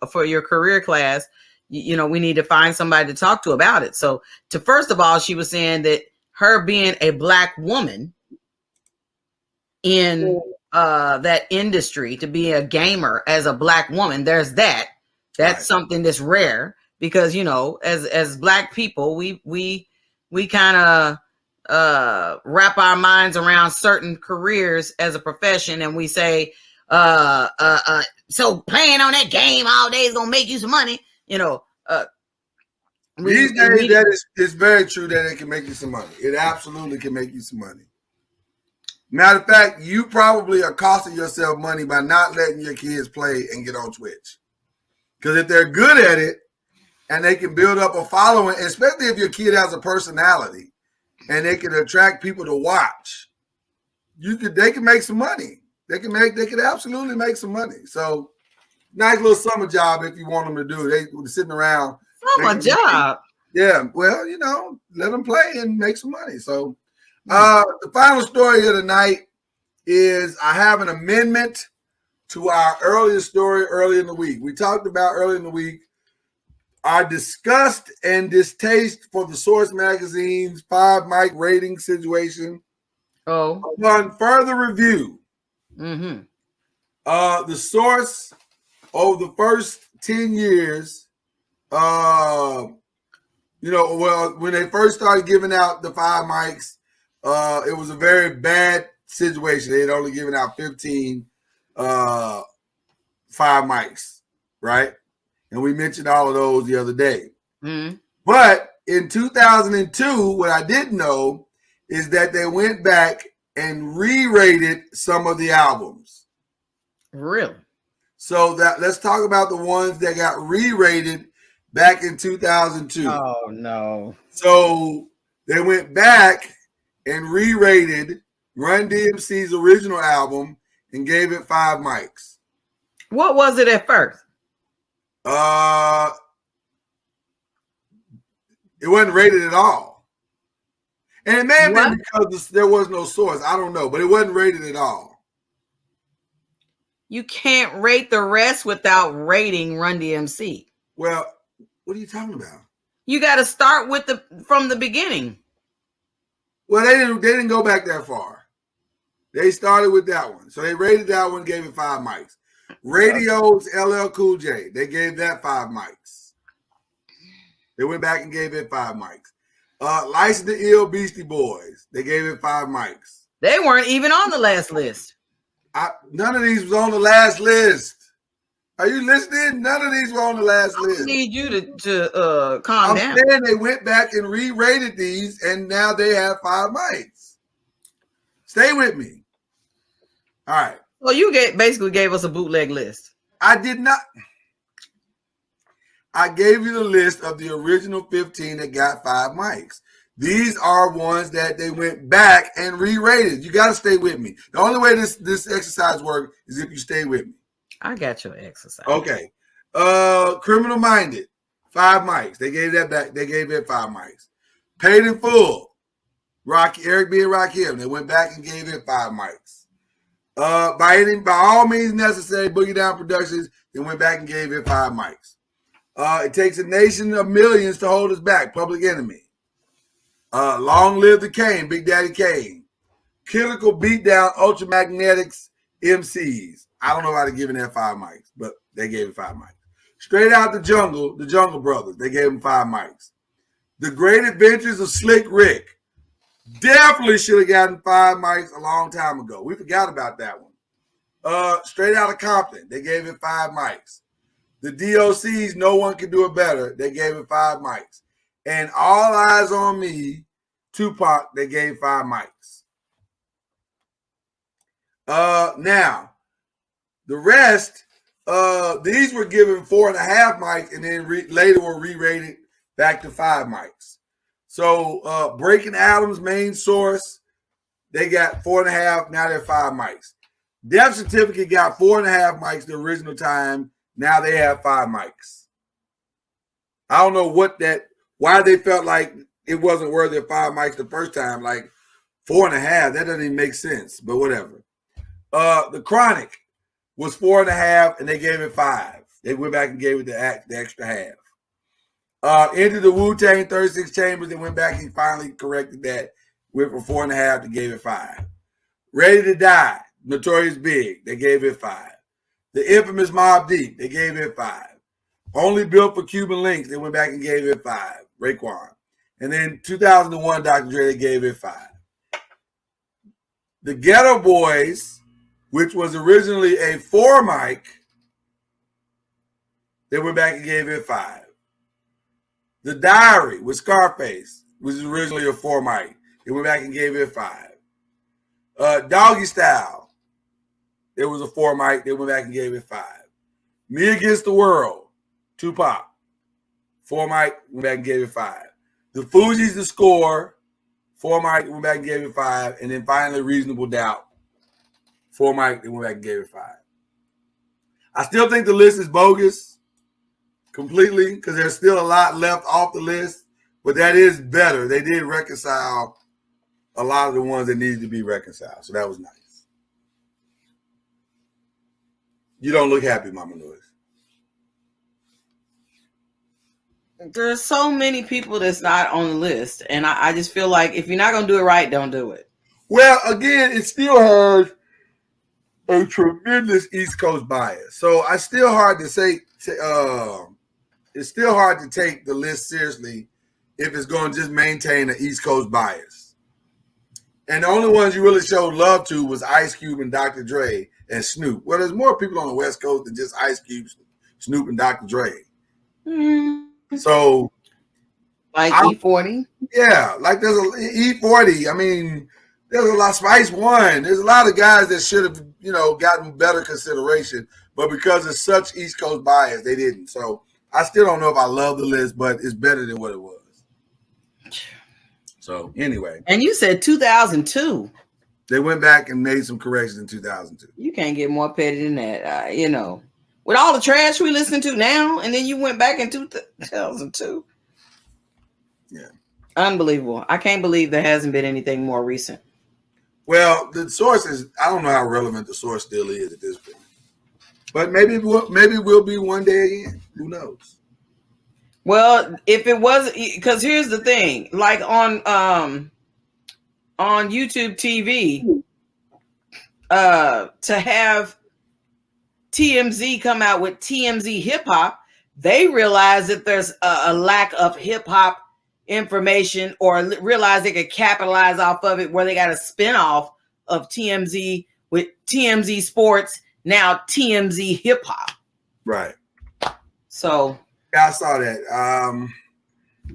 for your career class, we need to find somebody to talk to about it. So, first of all, she was saying that her being a Black woman in that industry, to be a gamer as a Black woman, there's that's right. Something that's rare, because as Black people, we kind of wrap our minds around certain careers as a profession, and we say so playing on that game all day is gonna make you some money. These days, it's very true that it can make you some money. It absolutely can make you some money. Matter of fact, you probably are costing yourself money by not letting your kids play and get on Twitch. Because if they're good at it and they can build up a following, especially if your kid has a personality and they can attract people to watch, they can make some money. They can absolutely make some money. So nice little summer job if you want them to do. They were sitting around. Summer job. Yeah. Well, let them play and make some money. So the final story of the night is I have an amendment to our earlier story early in the week. We talked about early in the week our disgust and distaste for the Source magazine's 5 mic rating situation. Oh. Upon further review, the Source over the first 10 years, when they first started giving out the 5 mics, it was a very bad situation. They had only given out 15 5 mics, right? And we mentioned all of those the other day. Mm-hmm. But in 2002, what I didn't know is that they went back and re-rated some of the albums. Really? So let's talk about the ones that got re-rated back in 2002. Oh, no. So they went back and re-rated Run DMC's original album and gave it 5 mics. What was it at first? It wasn't rated at all. And it may have been because there was no Source. I don't know, but it wasn't rated at all. You can't rate the rest without rating Run DMC. Well, what are you talking about? You got to start from the beginning. Well, they didn't go back that far. They started with that one. So they rated that one, gave it 5 mics. Radio's LL Cool J, they gave that 5 mics. They went back and gave it 5 mics. License to Ill Beastie Boys, they gave it 5 mics. They weren't even on the last list. None of these was on the last list. Are you listening? None of these were on the last list. I need you to calm down. I'm saying they went back and re-rated these, and now they have 5 mics. Stay with me. All right. Well, you basically gave us a bootleg list. I did not. I gave you the list of the original 15 that got 5 mics. These are ones that they went back and re-rated. You got to stay with me. The only way this exercise works is if you stay with me. I got your exercise. Okay. Criminal Minded, 5 mics. They gave that back. They gave it 5 mics. Paid in Full, Eric B. and Rakim. They went back and gave it 5 mics. By all means necessary, Boogie Down Productions, they went back and gave it 5 mics. It Takes a Nation of Millions to Hold Us Back, Public Enemy. Long Live the Kane, Big Daddy Kane. Critical Beatdown, Ultramagnetics, MCs. I don't know how to give that 5 mics, but they gave it 5 mics. Straight Out the Jungle Brothers, they gave them 5 mics. The Great Adventures of Slick Rick. Definitely should have gotten 5 mics a long time ago. We forgot about that one. Straight Outta Compton, they gave it 5 mics. The DOC's No One Can Do It Better, they gave it 5 mics. and All Eyes on Me, Tupac, they gave 5 mics. Now, the rest, these were given 4.5 mics, and then later were re-rated back to 5 mics. So Breaking Adam's Main Source, they got 4.5. Now they're 5 mics. Death Certificate got 4.5 mics the original time. Now they have 5 mics. I don't know why they felt like it wasn't worthy of 5 mics the first time. Like 4.5, that doesn't even make sense. But whatever. The Chronic was 4.5, and they gave it 5. They went back and gave it the extra half. Into the Wu-Tang 36 Chambers, they went back and finally corrected that. Went from 4.5 to gave it 5. Ready to Die, Notorious Big, they gave it 5. The infamous Mobb Deep, they gave it 5. Only Built for Cuban Links, they went back and gave it 5. Raekwon. And then 2001, Dr. Dre, they gave it 5. The Ghetto Boys, which was originally a 4 mic, they went back and gave it 5. The Diary with Scarface, which was originally a 4 mic, they went back and gave it 5. Doggy Style, it was a 4 mic, they went back and gave it 5. Me Against the World, Tupac, 4 mic, went back and gave it 5. The Fugees, The Score, 4 mic, went back and gave it 5. And then finally Reasonable Doubt, 4 mic, they went back and gave it 5. I still think the list is bogus completely because there's still a lot left off the list, but that is better. They did reconcile a lot of the ones that needed to be reconciled, so that was nice. You don't look happy, Mama Noise. There's so many people that's not on the list, and I just feel like if you're not going to do it right, don't do it. Well, again, it still has a tremendous East Coast bias, so it's still hard to say. It's still hard to take the list seriously if it's going to just maintain an East Coast bias. And the only ones you really showed love to was Ice Cube and Dr. Dre and Snoop. Well, there's more people on the West Coast than just Ice Cube, Snoop, and Dr. Dre. Mm-hmm. So, like E40? Yeah, like there's a E40. I mean, there's a lot. Spice One. There's a lot of guys that should have, gotten better consideration, but because of such East Coast bias, they didn't. So I still don't know if I love the list, but it's better than what it was. So anyway. And you said 2002. They went back and made some corrections in 2002. You can't get more petty than that, With all the trash we listen to now, and then you went back in 2002. Yeah. Unbelievable. I can't believe there hasn't been anything more recent. Well, the source is, I don't know how relevant the source still is at this point. But maybe we'll be one day again. Who knows? Well, if it was, because here's the thing, like on YouTube TV, to have TMZ come out with TMZ hip hop, they realize that there's a lack of hip hop information, or realize they could capitalize off of it, where they got a spinoff of TMZ with TMZ Sports, now TMZ hip hop. Right. So yeah, I saw that.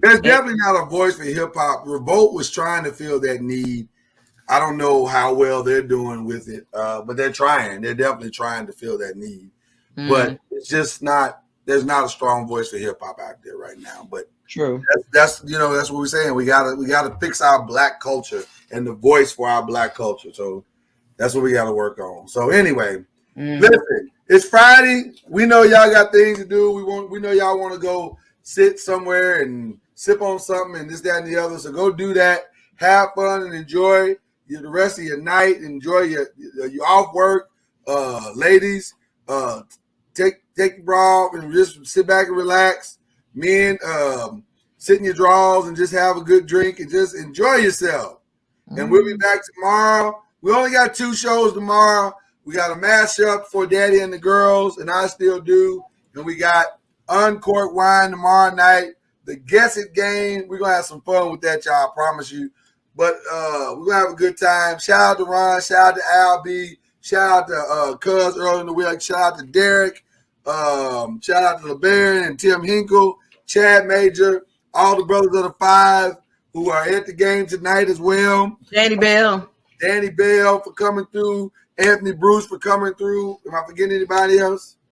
There's definitely not a voice for hip hop. Revolt was trying to fill that need. I don't know how well they're doing with it, but they're trying. They're definitely trying to fill that need. But it's just not. There's not a strong voice for hip hop out there right now. But true. That's what we're saying. We gotta fix our Black culture and the voice for our Black culture. So that's what we gotta work on. So anyway, listen. It's Friday. We know y'all got things to do. We know y'all want to go sit somewhere and sip on something and this, that, and the other. So go do that. Have fun and enjoy the rest of your night. Enjoy your off work, ladies. Take your bra off and just sit back and relax. Men, sit in your drawers and just have a good drink and just enjoy yourself. And we'll be back tomorrow. We only got 2 shows tomorrow. We got a mashup for Daddy and the Girls, and I Still Do. And we got Uncorked Wine tomorrow night. The Guess It game. We're going to have some fun with that, y'all. I promise you. But we're going to have a good time. Shout out to Ron. Shout out to Al B. Shout out to Cuz early in the week. Shout out to Derek. Shout out to LeBaron and Tim Hinkle. Chad Major. all the brothers of the Five who are at the game tonight as well. Danny Bell for coming through. Anthony Bruce for coming through. Am I forgetting anybody else?